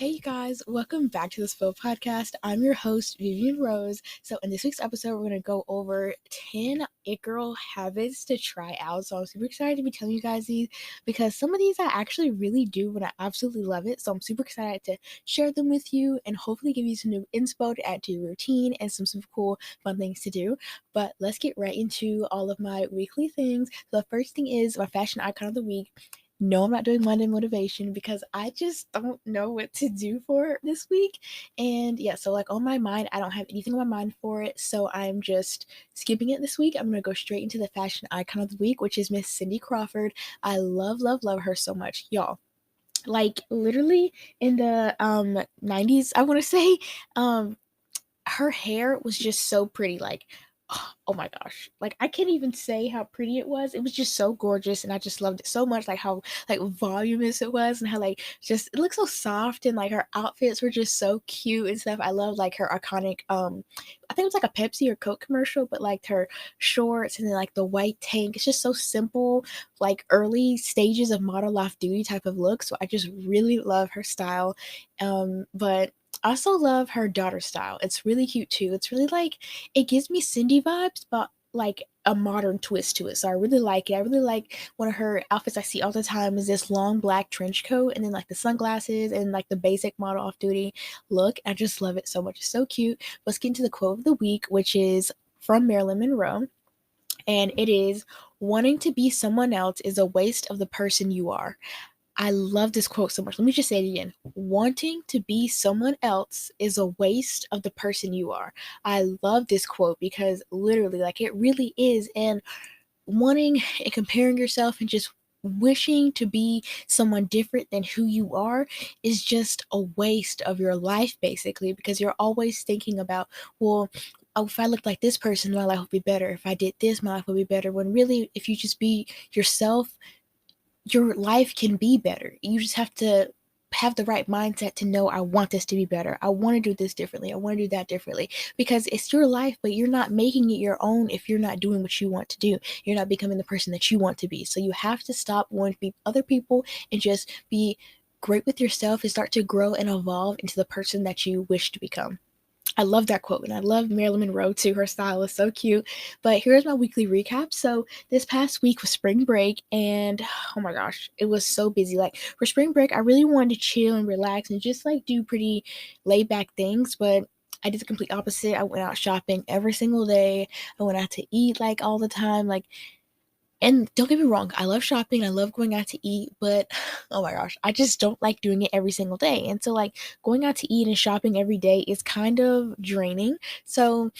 Hey you guys, welcome back to this Phil podcast. I'm your host, Vivian Rose. So in this week's episode, we're going to go over 10 it girl habits to try out. So I'm super excited to be telling you guys these because some of these I actually really do and I absolutely love it. So I'm super excited to share them with you and hopefully give you some new inspo to add to your routine and some super cool fun things to do. But let's get right into all of my weekly things. So the first thing is my fashion icon of the week. No, I'm not doing Monday motivation because I just don't know what to do for this week. And yeah, so like on my mind, I don't have anything on my mind for it. So I'm just skipping it this week. I'm gonna go straight into the fashion icon of the week, which is Miss Cindy Crawford. I love, love, love her so much. Y'all. Like literally in the 90s, I want to say, um her hair was just so pretty. Like, oh my gosh, like I can't even say how pretty it was. It was just so gorgeous and I just loved it so much, like how like voluminous it was and how like just it looked so soft, and like her outfits were just so cute and stuff. I love like her iconic I think it was like a Pepsi or Coke commercial, but like her shorts and then like the white tank. It's just so simple, like early stages of model off duty type of look. So I just really love her style. But I also love her daughter style. It's really cute too. It's really like it gives me Cindy vibes, but like a modern twist to it. So I really like it. I really like one of her outfits I see all the time is this long black trench coat and then like the sunglasses and like the basic model off duty look. I just love it so much. It's so cute. Let's get into the quote of the week, which is from Marilyn Monroe. And it is, wanting to be someone else is a waste of the person you are. I love this quote so much. Let me just say it again. Wanting to be someone else is a waste of the person you are. I love this quote because literally, like, it really is. And wanting and comparing yourself and just wishing to be someone different than who you are is just a waste of your life, basically, because you're always thinking about, well, oh, if I looked like this person, my life would be better. If I did this, my life would be better. When really, if you just be yourself, your life can be better. You just have to have the right mindset to know, I want this to be better. I want to do this differently. I want to do that differently, because it's your life, but you're not making it your own if you're not doing what you want to do. You're not becoming the person that you want to be. So you have to stop wanting to be other people and just be great with yourself and start to grow and evolve into the person that you wish to become. I love that quote, and I love Marilyn Monroe too. Her style is so cute. But here's my weekly recap. So this past week was spring break, and oh my gosh, it was so busy. Like for spring break, I really wanted to chill and relax and just like do pretty laid back things, but I did the complete opposite. I went out shopping every single day. I went out to eat like all the time. Like, and don't get me wrong, I love shopping, I love going out to eat, but oh my gosh, I just don't like doing it every single day. And so, like, going out to eat and shopping every day is kind of draining. So,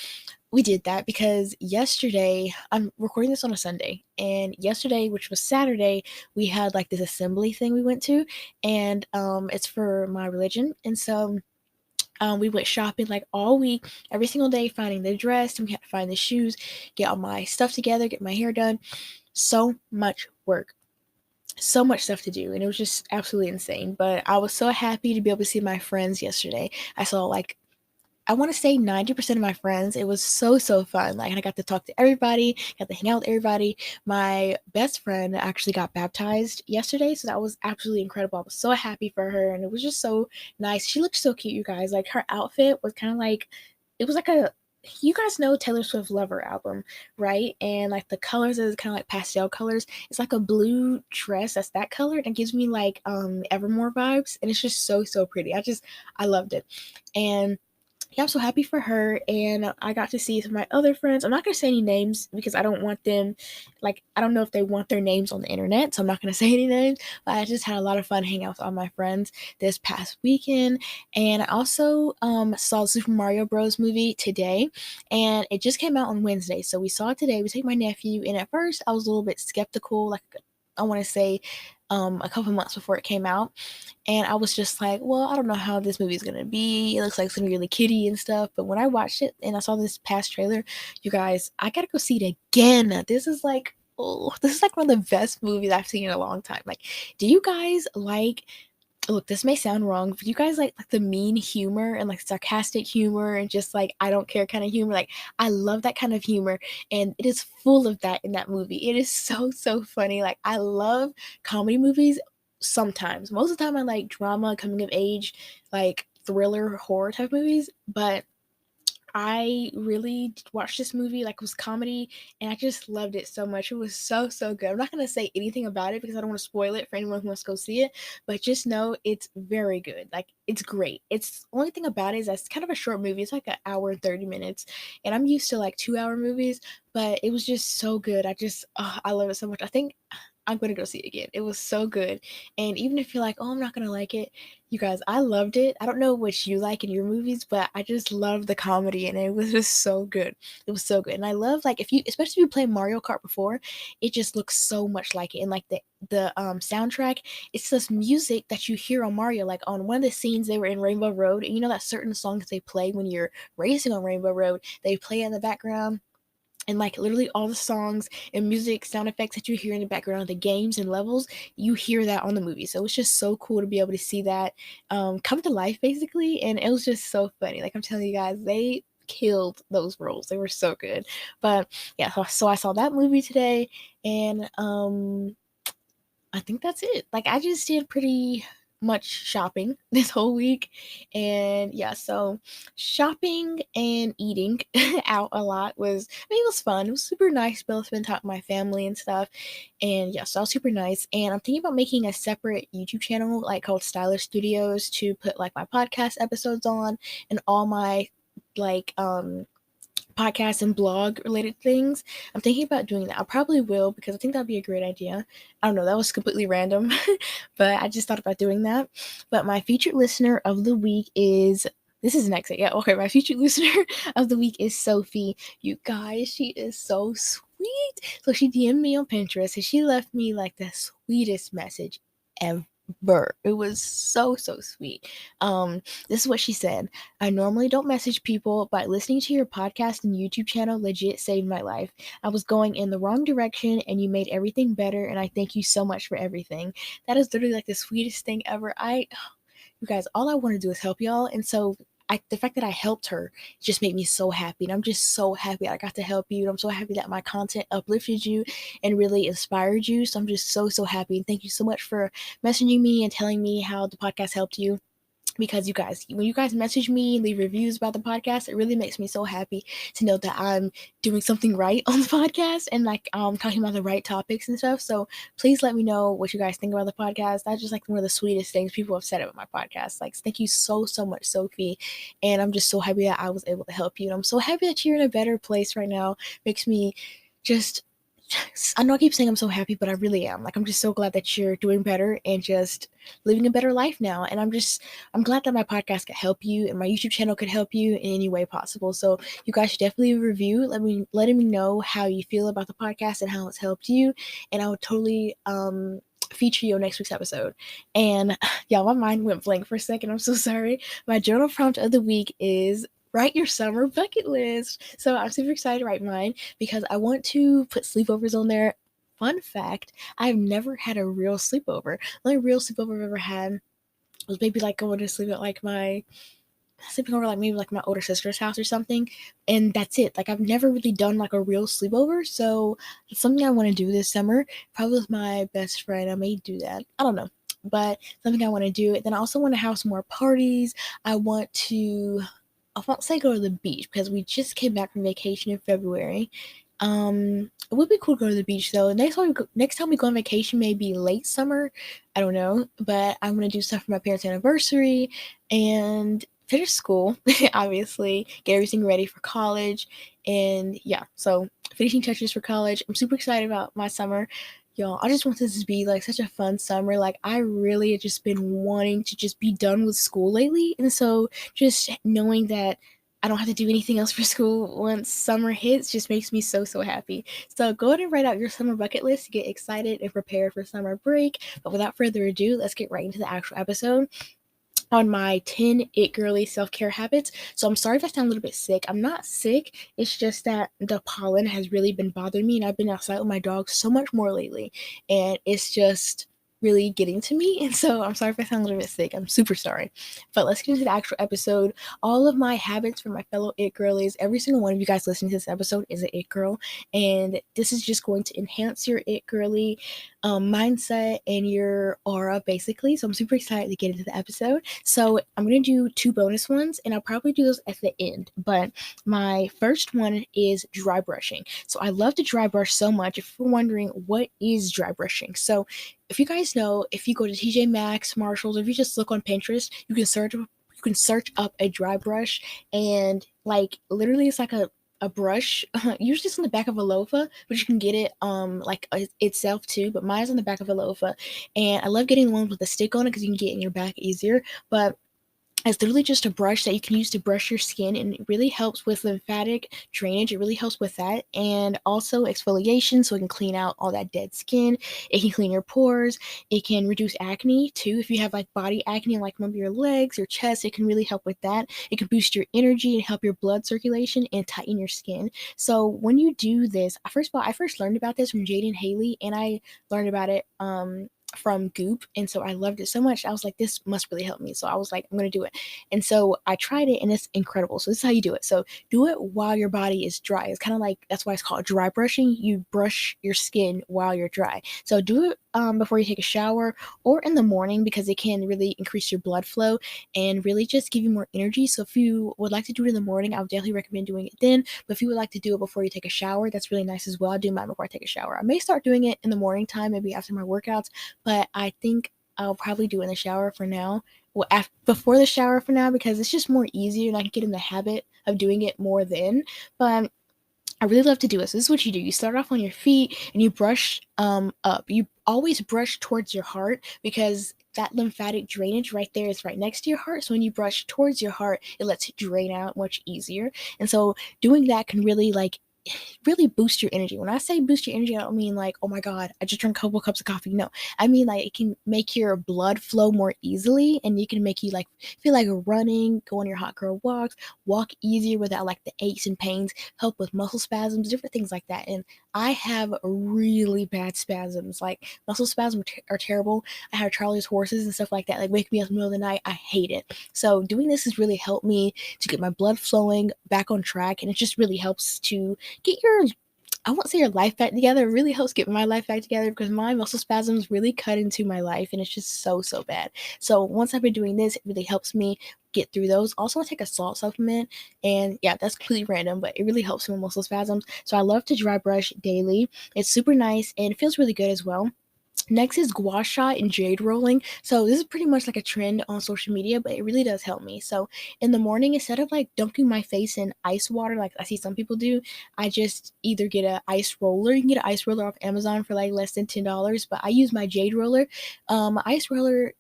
we did that because yesterday, I'm recording this on a Sunday, and yesterday, which was Saturday, we had like this assembly thing we went to, and it's for my religion. And so, we went shopping like all week, every single day, finding the dress, and we had to find the shoes, get all my stuff together, get my hair done. So much work, so much stuff to do, and it was just absolutely insane. But I was so happy to be able to see my friends yesterday. I saw like, I want to say 90% of my friends. It was so, so fun. Like, I got to talk to everybody, got to hang out with everybody. My best friend actually got baptized yesterday, so that was absolutely incredible. I was so happy for her, and it was just so nice. She looked so cute, you guys. Like, her outfit was kind of like, it was like a, you guys know Taylor Swift Lover album, right? And like the colors is kind of like pastel colors. It's like a blue dress that's that color, and it gives me like Evermore vibes, and it's just so, so pretty. I loved it. And yeah, I'm so happy for her. And I got to see some of my other friends. I'm not going to say any names because I don't want them, like, I don't know if they want their names on the internet. So I'm not going to say any names. But I just had a lot of fun hanging out with all my friends this past weekend. And I also saw the Super Mario Bros. Movie today. And it just came out on Wednesday. So we saw it today. We take my nephew. And at first, I was a little bit skeptical. Like, I want to say a couple months before it came out. And I was just like, well, I don't know how this movie is going to be. It looks like it's going to be really kiddie and stuff. But when I watched it and I saw this past trailer, you guys, I got to go see it again. This is like, oh, this is like one of the best movies I've seen in a long time. Like, do you guys like, look, this may sound wrong, but you guys like the mean humor and like sarcastic humor and just like I don't care kind of humor? Like, I love that kind of humor, and it is full of that in that movie. It is so, so funny. Like, I love comedy movies sometimes. Most of the time I like drama, coming of age, like thriller, horror type movies, but I really watched this movie like it was comedy, and I just loved it so much. It was so good. I'm not gonna say anything about it because I don't want to spoil it for anyone who wants to go see it, but just know it's very good. Like it's great. It's the only thing about it is that it's kind of a short movie. It's like an hour and 30 minutes, and I'm used to like 2 hour movies, but it was just so good. I love it so much. I think I'm gonna go see it again. It was so good. And even if you're like, oh, I'm not gonna like it, you guys, I loved it. I don't know what you like in your movies, but I just love the comedy and it was just so good. It was so good. And I love like if you especially if you play Mario Kart before, it just looks so much like it. And like the soundtrack, it's this music that you hear on Mario. Like on one of the scenes they were in Rainbow Road, and you know that certain songs they play when you're racing on Rainbow Road, they play in the background, and like literally all the songs and music sound effects that you hear in the background of the games and levels, you hear that on the movie. So it's just so cool to be able to see that come to life basically, and it was just so funny. Like I'm telling you guys, they killed those roles. They were so good. But yeah, so I saw that movie today, and I think that's it. Like I just did pretty much shopping this whole week. And yeah, so shopping and eating out a lot was, I mean, it was fun. It was super nice to be able to spend time with my family and stuff. And yeah, so that was super nice. And I'm thinking about making a separate YouTube channel like called Stylish Studios to put like my podcast episodes on and all my like podcast and blog related things. I'm thinking about doing that. I probably will because I think that'd be a great idea. I don't know, that was completely random, but I just thought about doing that. But my featured listener of the week is this is next. Yeah, okay. My featured listener of the week is Sophie. You guys, she is so sweet. So she DM'd me on Pinterest and she left me like the sweetest message ever. It was so sweet. This is what she said. I normally don't message people, but listening to your podcast and YouTube channel legit saved my life. I was going in the wrong direction and you made everything better, and I thank you so much for everything. That is literally like the sweetest thing ever. You guys, all I want to do is help y'all, and so the fact that I helped her just made me so happy, and I'm just so happy I got to help you, and I'm so happy that my content uplifted you and really inspired you. So I'm just so happy, and thank you so much for messaging me and telling me how the podcast helped you, because you guys, when you guys message me, leave reviews about the podcast, it really makes me so happy to know that I'm doing something right on the podcast and like talking about the right topics and stuff. So please let me know what you guys think about the podcast. That's just like one of the sweetest things people have said about my podcast. Like thank you so much, Sophie, and I'm just so happy that I was able to help you, and I'm so happy that you're in a better place right now. Makes me just, I know I keep saying I'm so happy, but I really am. Like, I'm just so glad that you're doing better and just living a better life now. And I'm glad that my podcast could help you and my YouTube channel could help you in any way possible. So you guys should definitely review, letting me know how you feel about the podcast and how it's helped you. And I would totally, feature you on next week's episode. And y'all, my mind went blank for a second. I'm so sorry. My journal prompt of the week is write your summer bucket list. So I'm super excited to write mine because I want to put sleepovers on there. Fun fact, I've never had a real sleepover. The only real sleepover I've ever had was maybe like going to sleep at like my sleeping over like maybe like my older sister's house or something, and that's it. Like I've never really done like a real sleepover, so it's something I want to do this summer, probably with my best friend. I may do that, I don't know, but something I want to do. And then I also want to have some more parties. I won't say go to the beach because we just came back from vacation in February. It would be cool to go to the beach though. Next time we go on vacation, maybe late summer. I don't know, but I'm gonna do stuff for my parents' anniversary and finish school, obviously, get everything ready for college, and yeah. So finishing touches for college. I'm super excited about my summer. Y'all, I just want this to be like such a fun summer. Like I really have just been wanting to just be done with school lately, and so just knowing that I don't have to do anything else for school once summer hits just makes me so happy. So go ahead and write out your summer bucket list to get excited and prepared for summer break. But without further ado, let's get right into the actual episode on my 10 it girly self-care habits. So I'm sorry if I sound a little bit sick. I'm not sick. It's just that the pollen has really been bothering me, and I've been outside with my dog so much more lately, and it's just really getting to me. And so I'm sorry if I sound a little bit sick. I'm super sorry. But let's get into the actual episode. All of my habits for my fellow it girlies, every single one of you guys listening to this episode is an it girl, and this is just going to enhance your it girly mindset and your aura, basically. So I'm super excited to get into the episode. So I'm going to do 2 bonus ones, and I'll probably do those at the end. But my first one is dry brushing. So I love to dry brush so much. If you're wondering what is dry brushing, so if you guys know, if you go to TJ Maxx, Marshalls, or if you just look on Pinterest, you can search up a dry brush, and like literally it's like a brush. Usually it's on the back of a loofah, but you can get it itself too. But mine's on the back of a loofah, and I love getting the ones with a stick on it because you can get it in your back easier. But it's literally just a brush that you can use to brush your skin, and it really helps with lymphatic drainage. It really helps with that, and also exfoliation, so it can clean out all that dead skin. It can clean your pores. It can reduce acne too. If you have like body acne, like maybe your legs, your chest, it can really help with that. It can boost your energy and help your blood circulation and tighten your skin. So when you do this, first of all, I first learned about this from Jaden Haley, and I learned about it from Goop, and so I loved it so much. I was like, this must really help me. So I was like, I'm gonna do it. And so I tried it, and it's incredible. So this is how you do it. So do it while your body is dry. It's kind of like, that's why it's called dry brushing. You brush your skin while you're dry. So do it before you take a shower or in the morning, because it can really increase your blood flow and really just give you more energy. So if you would like to do it in the morning, I would definitely recommend doing it then. But if you would like to do it before you take a shower, that's really nice as well. I do mine before I take a shower. I may start doing it in the morning time, maybe after my workouts, but I think I'll probably do it in the shower for now. Well, before the shower for now, because it's just more easier, and I can get in the habit of doing it more then. But I really love to do this. This is what you do. You start off on your feet and you brush up. You always brush towards your heart, because that lymphatic drainage right there is right next to your heart. So when you brush towards your heart, it lets it drain out much easier. And so doing that can really boost your energy. When I say boost your energy, I don't mean like, oh my god, I just drank a couple cups of coffee. No, I mean like it can make your blood flow more easily, and you can make you like feel like running, go on your hot girl walks, walk easier without like the aches and pains, help with muscle spasms, different things like that. And I have really bad spasms, like muscle spasms are terrible. I have Charlie's horses and stuff like that, like wake me up in the middle of the night. I hate it. So doing this has really helped me to get my blood flowing back on track, and it just really helps to get your, I won't say your life back together. It really helps get my life back together, because my muscle spasms really cut into my life, and it's just so bad. So once I've been doing this, it really helps me get through those. Also, I take a salt supplement, and yeah, that's completely random, but it really helps me with muscle spasms. So I love to dry brush daily. It's super nice, and it feels really good as well. Next is gua sha and jade rolling. So this is pretty much like a trend on social media, but it really does help me. So in the morning, instead of like dunking my face in ice water like I see some people do, I just either get an ice roller. You can get an ice roller off Amazon for like less than $10, but I use my jade roller. Ice roller,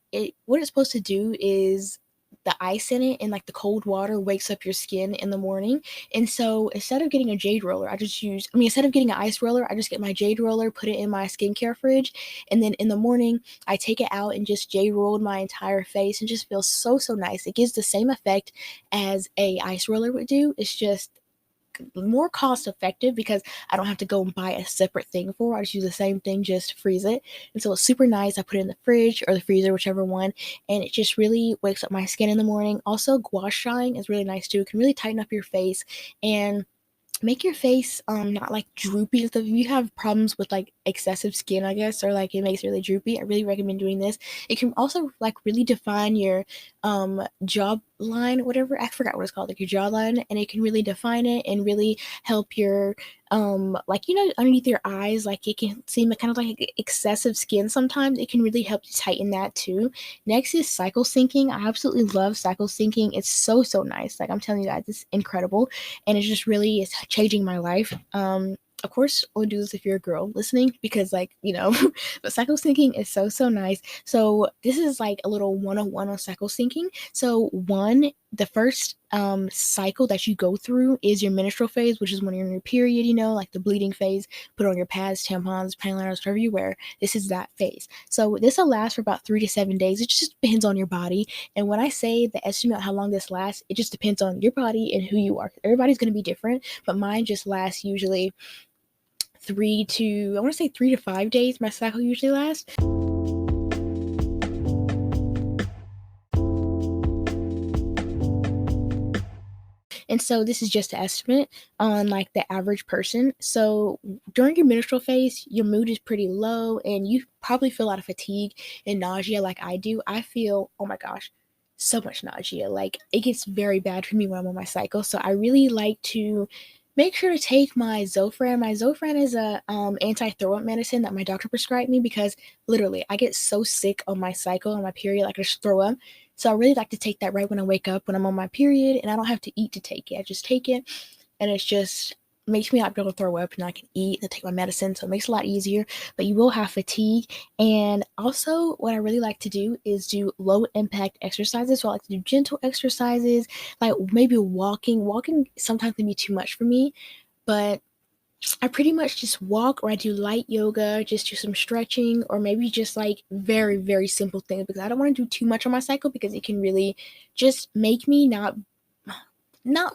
what it's supposed to do is the ice in it and like the cold water wakes up your skin in the morning. And so instead of getting a jade roller, instead of getting an ice roller, I just get my jade roller, put it in my skincare fridge, and then in the morning I take it out and just jade rolled my entire face, and just feels so nice. It gives the same effect as a ice roller would do. It's just more cost effective, because I don't have to go and buy a separate thing for it. I just use the same thing, just freeze it. And so it's super nice. I put it in the fridge or the freezer, whichever one, and it just really wakes up my skin in the morning. Also, gua shaing is really nice too. It can really tighten up your face and make your face not like droopy. So if you have problems with like excessive skin, I guess, or like it makes it really droopy, I really recommend doing this. It can also like really define your jawline, whatever, I forgot what it's called, like your jawline, and it can really define it and really help your like, you know, underneath your eyes, like it can seem kind of like excessive skin sometimes. It can really help tighten that too. Next is cycle syncing. I absolutely love cycle syncing. It's so nice. Like I'm telling you guys, it's incredible, and it just really is changing my life. Of course, we'll do this if you're a girl listening, because like, you know, but cycle syncing is so nice. So this is like a little 101 on cycle syncing. So the first cycle that you go through is your menstrual phase, which is when you're in your period, you know, like the bleeding phase. Put on your pads, tampons, panty liners, whatever you wear. This is that phase. So this will last for about 3 to 7 days. It just depends on your body. And when I say the estimate of how long this lasts, it just depends on your body and who you are. Everybody's going to be different, but mine just lasts usually 3 to 5 days. My cycle usually lasts. And so this is just an estimate on like the average person. So during your menstrual phase, your mood is pretty low and you probably feel a lot of fatigue and nausea like I do. I feel, oh my gosh, so much nausea. Like it gets very bad for me when I'm on my cycle. So I really like to make sure to take my Zofran. My Zofran is a anti-throw up medicine that my doctor prescribed me because literally I get so sick on my cycle, on my period, like I just throw up. So I really like to take that right when I wake up, when I'm on my period, and I don't have to eat to take it. I just take it, and it's just makes me not be able to throw up, and I can eat and take my medicine, so it makes it a lot easier. But you will have fatigue, and also what I really like to do is do low impact exercises. So I like to do gentle exercises, like maybe walking. Walking sometimes can be too much for me, but I pretty much just walk or I do light yoga, just do some stretching, or maybe just like very, very simple things because I don't want to do too much on my cycle because it can really just make me not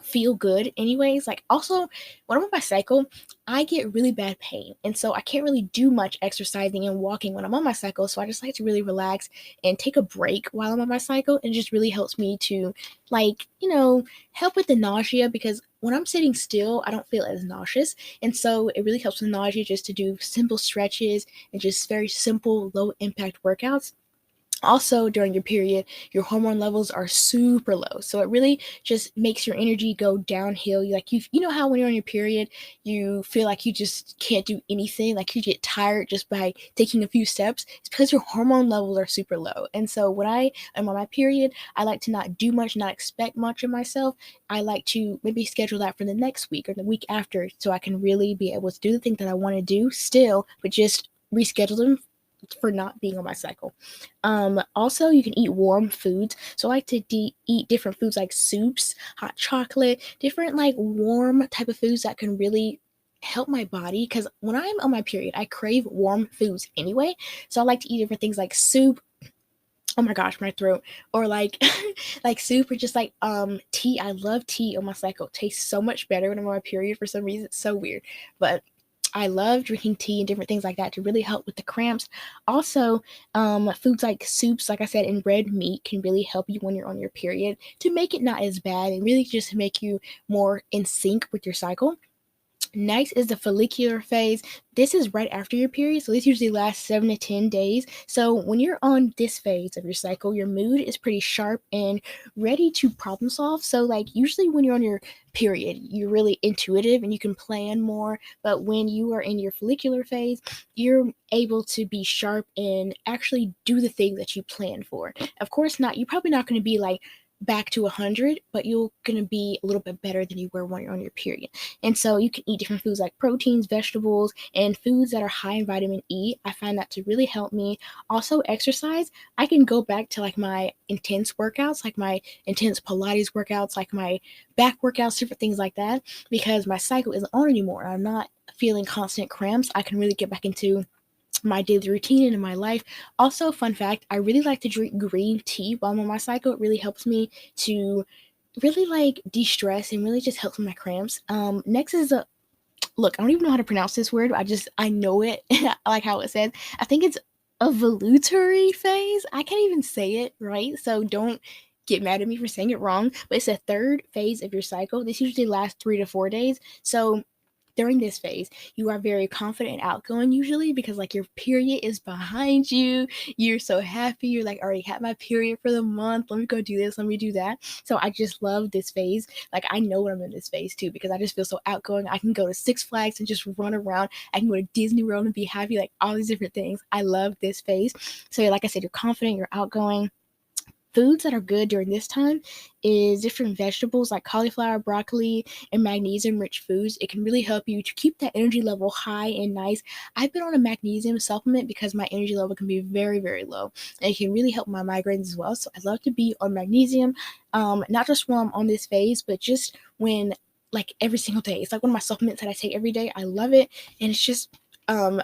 feel good anyways. Like also when I'm on my cycle, I get really bad pain, and so I can't really do much exercising and walking when I'm on my cycle. So I just like to really relax and take a break while I'm on my cycle, and it just really helps me to like help with the nausea because when I'm sitting still I don't feel as nauseous, and so it really helps with nausea just to do simple stretches and just very simple low impact workouts. Also during your period, your hormone levels are super low, so it really just makes your energy go downhill. You know how when you're on your period you feel like you just can't do anything, like you get tired just by taking a few steps. It's because your hormone levels are super low. And so when I am on my period, I like to not do much, not expect much of myself. I like to maybe schedule that for the next week or the week after so I can really be able to do the things that I want to do still, but just reschedule them for not being on my cycle. Also, you can eat warm foods. So I like to eat different foods like soups, hot chocolate, different like warm type of foods that can really help my body because when I'm on my period, I crave warm foods anyway. So I like to eat different things like soup. Oh my gosh, my throat. Or like like soup or just like tea. I love tea on my cycle. It tastes so much better when I'm on my period for some reason. It's so weird. But I love drinking tea and different things like that to really help with the cramps. Also, foods like soups, like I said, and red meat can really help you when you're on your period to make it not as bad and really just make you more in sync with your cycle. Next is the follicular phase. This is right after your period, so this usually lasts 7 to 10 days. So when you're on this phase of your cycle, your mood is pretty sharp and ready to problem solve. So like usually when you're on your period, you're really intuitive and you can plan more, but when you are in your follicular phase, you're able to be sharp and actually do the thing that you plan for. Of course not, you're probably not going to be like back to 100, but you're going to be a little bit better than you were when you're on your period. And so you can eat different foods like proteins, vegetables, and foods that are high in vitamin E. I find that to really help me. Also, exercise. I can go back to like my intense workouts, like my intense Pilates workouts, like my back workouts, different things like that, because my cycle isn't on anymore. I'm not feeling constant cramps. I can really get back into my daily routine and in my life. Also, fun fact, I really like to drink green tea while I'm on my cycle. It really helps me to really like de-stress and really just helps with my cramps. Next is a look, I don't even know how to pronounce this word. I know it. I like how it says. I think it's a volutary phase. I can't even say it right, so don't get mad at me for saying it wrong. But it's a third phase of your cycle. This usually lasts 3 to 4 days. So during this phase, you are very confident and outgoing usually because like your period is behind you. You're so happy. You're like, already had my period for the month. Let me go do this. Let me do that. So I just love this phase. Like I know when I'm in this phase too because I just feel so outgoing. I can go to Six Flags and just run around. I can go to Disney World and be happy. Like all these different things. I love this phase. So like I said, you're confident. You're outgoing. Foods that are good during this time is different vegetables like cauliflower, broccoli, and magnesium rich foods. It can really help you to keep that energy level high and nice. I've been on a magnesium supplement because my energy level can be very, very low. And it can really help my migraines as well. So I love to be on magnesium, not just when I'm on this phase, but just when like every single day. It's like one of my supplements that I take every day. I love it. And it's just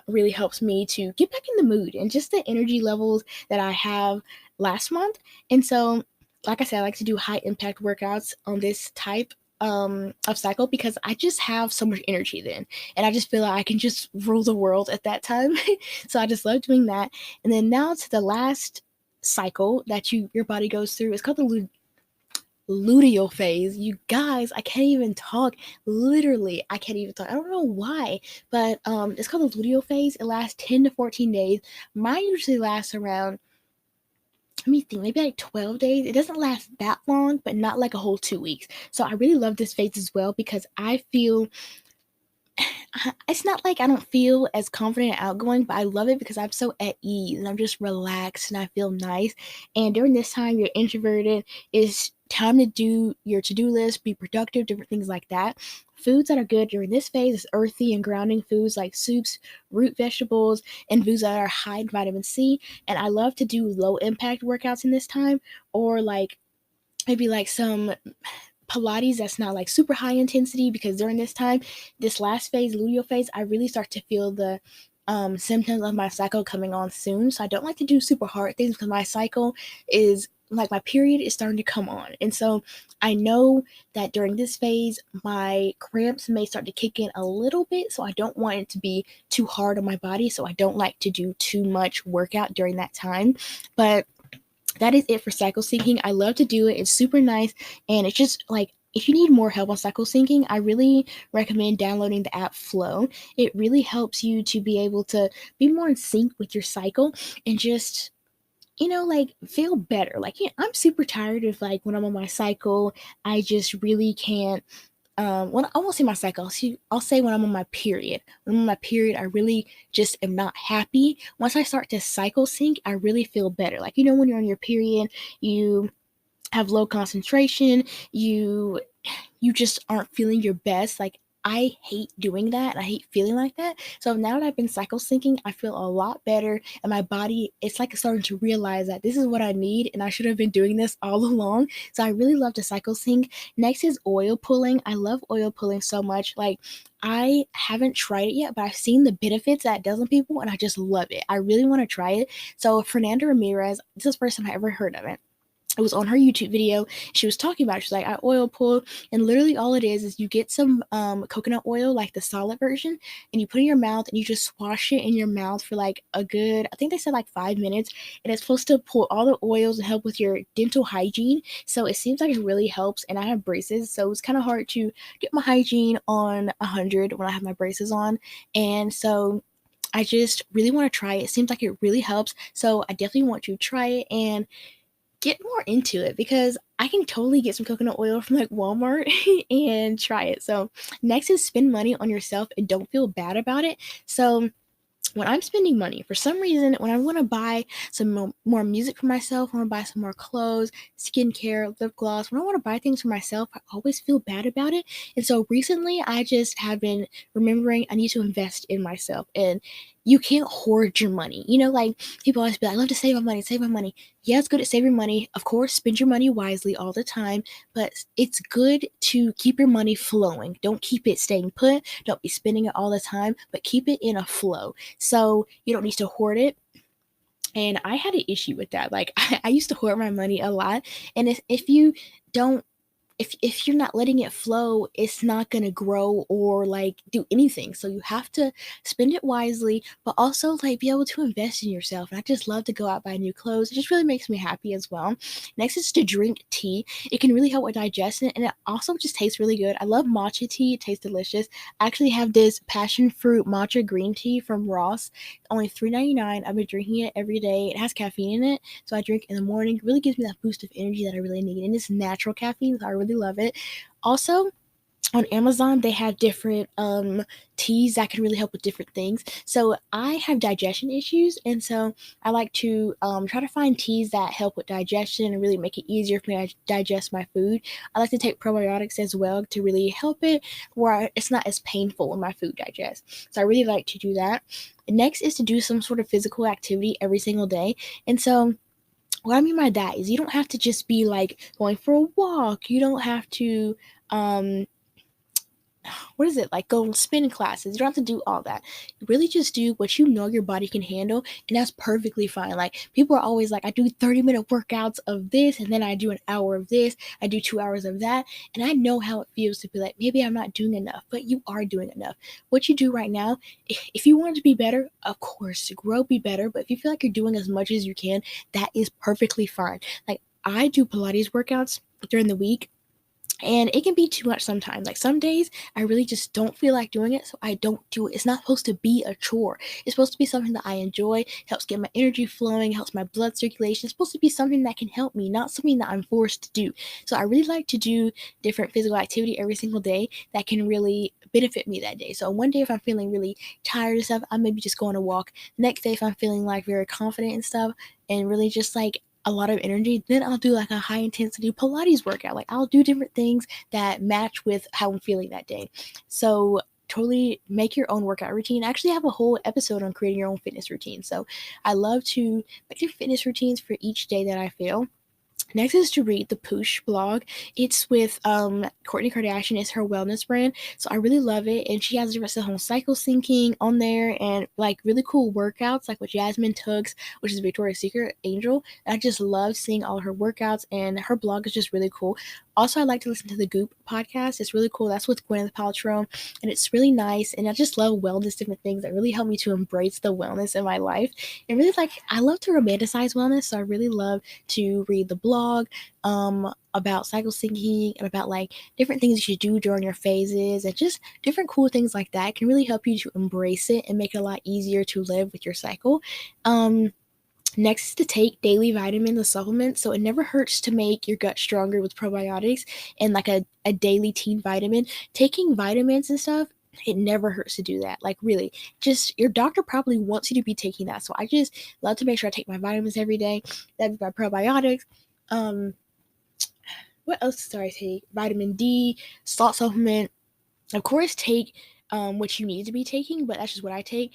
really helps me to get back in the mood and just the energy levels that I have last month. And so, like I said, I like to do high impact workouts on this type of cycle because I just have so much energy then. And I just feel like I can just rule the world at that time. So I just love doing that. And then now to the last cycle that your body goes through. It's called the luteal phase. You guys, I can't even talk. Literally, I can't even talk. I don't know why, but it's called the luteal phase. It lasts 10 to 14 days. Mine usually lasts around, let me think, maybe like 12 days. It doesn't last that long, but not like a whole 2 weeks. So I really love this phase as well because I feel, it's not like I don't feel as confident and outgoing, but I love it because I'm so at ease and I'm just relaxed and I feel nice. And during this time, you're introverted. It's time to do your to-do list, be productive, different things like that. Foods that are good during this phase is earthy and grounding foods like soups, root vegetables, and foods that are high in vitamin C. And I love to do low impact workouts in this time, or like maybe like some Pilates that's not like super high intensity, because during this time, this last phase, luteal phase, I really start to feel the symptoms of my cycle coming on soon. So I don't like to do super hard things because my cycle is like, my period is starting to come on. And so I know that during this phase, my cramps may start to kick in a little bit. So I don't want it to be too hard on my body. So I don't like to do too much workout during that time. But that is it for cycle syncing. I love to do it. It's super nice. And it's just like, if you need more help on cycle syncing, I really recommend downloading the app Flow. It really helps you to be able to be more in sync with your cycle and just, like, feel better. Like, yeah, I'm super tired of like when I'm on my cycle, I just really can't, when I won't say my cycle, I'll say when I'm on my period. When I'm on my period, I really just am not happy. Once I start to cycle sync, I really feel better. Like, when you're on your period, you have low concentration, you just aren't feeling your best. Like, I hate doing that. I hate feeling like that. So now that I've been cycle syncing, I feel a lot better. And my body, it's like starting to realize that this is what I need. And I should have been doing this all along. So I really love to cycle sync. Next is oil pulling. I love oil pulling so much. Like, I haven't tried it yet, but I've seen the benefits that it does on people. And I just love it. I really want to try it. So Fernanda Ramirez, this is the first time I ever heard of it. It was on her YouTube video. She was talking about it. She's like, I oil pull, and literally all it is you get some coconut oil, like the solid version, and you put it in your mouth and you just swash it in your mouth for like a good, I think they said like 5 minutes, and it's supposed to pull all the oils and help with your dental hygiene. So it seems like it really helps. And I have braces, so it's kind of hard to get my hygiene on 100 when I have my braces on, and so I just really want to try it. It seems like it really helps, so I definitely want to try it and get more into it, because I can totally get some coconut oil from like Walmart and try it. So next is spend money on yourself and don't feel bad about it. So when I'm spending money, for some reason, when I want to buy some more music for myself, I want to buy some more clothes, skincare, lip gloss, when I want to buy things for myself, I always feel bad about it. And so recently, I just have been remembering I need to invest in myself. And you can't hoard your money. Like, people always be like, I love to save my money, save my money. Yeah, it's good to save your money. Of course, spend your money wisely all the time, but it's good to keep your money flowing. Don't keep it staying put. Don't be spending it all the time, but keep it in a flow. So you don't need to hoard it. And I had an issue with that. Like, I used to hoard my money a lot. And if you don't, if you're not letting it flow, it's not going to grow or like do anything. So you have to spend it wisely, but also like be able to invest in yourself. And I just love to go out, buy new clothes. It just really makes me happy as well. Next is to drink tea. It can really help with digestion, and it also just tastes really good. I love matcha tea. It tastes delicious. I actually have this passion fruit matcha green tea from Ross, only $3.99. I've been drinking it every day. It has caffeine in it, so I drink in the morning. It really gives me that boost of energy that I really need, and it's natural caffeine, so I really love it. Also, on Amazon, they have different teas that can really help with different things. So I have digestion issues, and so I like to try to find teas that help with digestion and really make it easier for me to digest my food. I like to take probiotics as well to really help it, where it's not as painful when my food digests. So I really like to do that. Next is to do some sort of physical activity every single day, and so what I mean by that is you don't have to just be like going for a walk. You don't have to um what is it, like, go spin classes. You don't have to do all that. You really just do what you know your body can handle, and that's perfectly fine. Like, people are always like, I do 30-minute workouts of this, and then I do an hour of this, I do 2 hours of that, and I know how it feels to be like, maybe I'm not doing enough, but you are doing enough. What you do right now, if you want to be better, of course, grow, be better, but if you feel like you're doing as much as you can, that is perfectly fine. Like, I do Pilates workouts during the week. And it can be too much sometimes. Like some days, I really just don't feel like doing it, so I don't do it. It's not supposed to be a chore. It's supposed to be something that I enjoy, helps get my energy flowing, helps my blood circulation. It's supposed to be something that can help me, not something that I'm forced to do. So I really like to do different physical activity every single day that can really benefit me that day. So one day if I'm feeling really tired and stuff, I maybe just go on a walk. The next day if I'm feeling like very confident and stuff and really just like a lot of energy, then I'll do like a high intensity Pilates workout. Like I'll do different things that match with how I'm feeling that day. So totally make your own workout routine. I actually have a whole episode on creating your own fitness routine. So I love to make your fitness routines for each day that I feel. Next is to read the Poosh blog. It's with Kourtney Kardashian. It's her wellness brand. So I really love it. And she has different stuff on cycle syncing on there and like really cool workouts like with Jasmine Tuggs, which is Victoria's Secret Angel. I just love seeing all her workouts and her blog is just really cool. Also, I like to listen to the Goop podcast. It's really cool. That's with Gwyneth Paltrow. And it's really nice. And I just love wellness, different things that really help me to embrace the wellness in my life. And really like, I love to romanticize wellness. So I really love to read the blog about cycle syncing and about like different things you should do during your phases and just different cool things like that can really help you to embrace it and make it a lot easier to live with your cycle. Next is to take daily vitamins and supplements. So it never hurts to make your gut stronger with probiotics and like a daily teen vitamin. Taking vitamins and stuff, it never hurts to do that. Like really, just your doctor probably wants you to be taking that. So I just love to make sure I take my vitamins every day. That'd be my probiotics. What else do I take? Vitamin D, salt supplement. Of course, take what you need to be taking, but that's just what I take.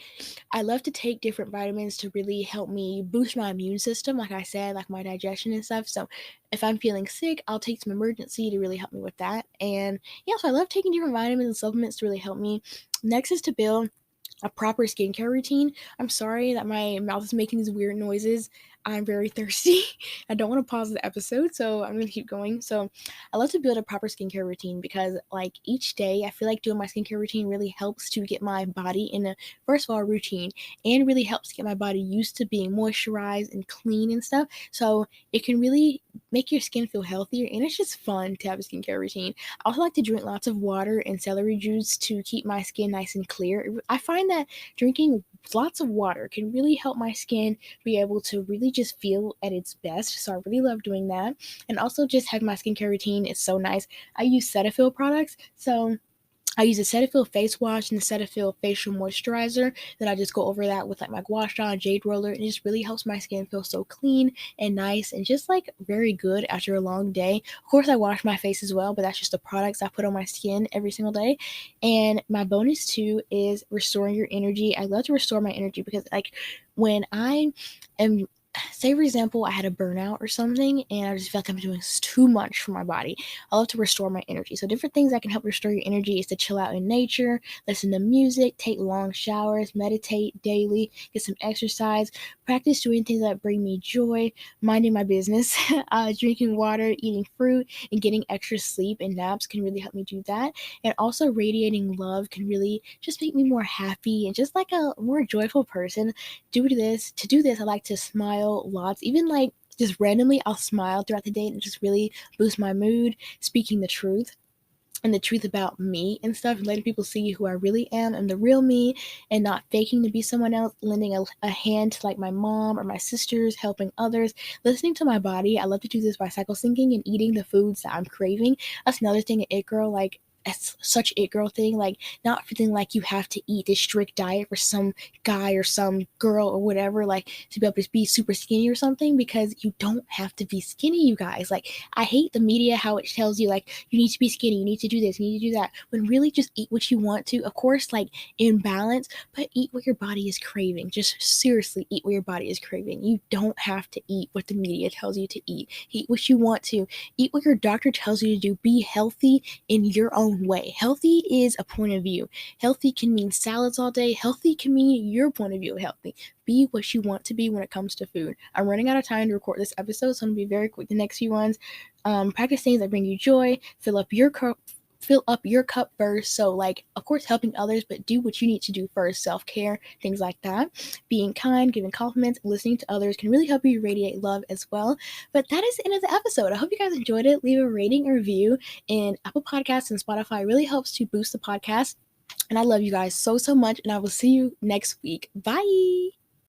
I love to take different vitamins to really help me boost my immune system, like I said, like my digestion and stuff. So if I'm feeling sick, I'll take some emergency to really help me with that. And yeah, so I love taking different vitamins and supplements to really help me. Next is to build a proper skincare routine. I'm sorry that my mouth is making these weird noises. I'm very thirsty. I don't want to pause the episode, so I'm going to keep going. So, I love to build a proper skincare routine because, like, each day I feel like doing my skincare routine really helps to get my body in a, first of all, routine and really helps get my body used to being moisturized and clean and stuff. So, it can really make your skin feel healthier and it's just fun to have a skincare routine. I also like to drink lots of water and celery juice to keep my skin nice and clear. I find that drinking lots of water can really help my skin be able to really just feel at its best. So I really love doing that. And also just having my skincare routine is so nice. I use Cetaphil products. So I use a Cetaphil face wash and the Cetaphil facial moisturizer. Then I just go over that with like my gua sha and jade roller. And it just really helps my skin feel so clean and nice and just like very good after a long day. Of course, I wash my face as well, but that's just the products I put on my skin every single day. And my bonus too is restoring your energy. I love to restore my energy because like when I am, say for example, I had a burnout or something and I just feel like I'm doing too much for my body, I love to restore my energy. So different things that can help restore your energy is to chill out in nature, listen to music, take long showers, meditate daily, get some exercise, practice doing things that bring me joy, minding my business, drinking water, eating fruit, and getting extra sleep and naps can really help me do that. And also radiating love can really just make me more happy and just like a more joyful person. To do this, I like to smile lots, even like just randomly I'll smile throughout the day and just really boost my mood, speaking the truth and the truth about me and stuff, and letting people see who I really am and the real me and not faking to be someone else, lending a hand to like my mom or my sisters, helping others, listening to my body. I love to do this by cycle syncing and eating the foods that I'm craving. That's another thing, an it girl, like it's such it girl thing, like not feeling like you have to eat this strict diet for some guy or some girl or whatever, like to be able to be super skinny or something, because you don't have to be skinny, you guys. Like I hate the media, how it tells you like you need to be skinny, you need to do this, you need to do that, when really just eat what you want to, of course, like in balance, but eat what your body is craving. Just seriously eat what your body is craving. You don't have to eat what the media tells you to eat. Eat what you want to. Eat what your doctor tells you to do. Be healthy in your own way. Healthy is a point of view. Healthy can mean salads all day. Healthy can mean your point of view of healthy. Be what you want to be when it comes to food. I'm running out of time to record this episode, so I'm going to be very quick. The next few ones, practice things that bring you joy. Fill up your cup fill up your cup first. So like, of course, helping others, but do what you need to do first. Self-care, things like that. Being kind, giving compliments, listening to others can really help you radiate love as well. But that is the end of the episode. I hope you guys enjoyed it. Leave a rating or review in Apple Podcasts and Spotify. It really helps to boost the podcast. And I love you guys so much, and I will see you next week. Bye.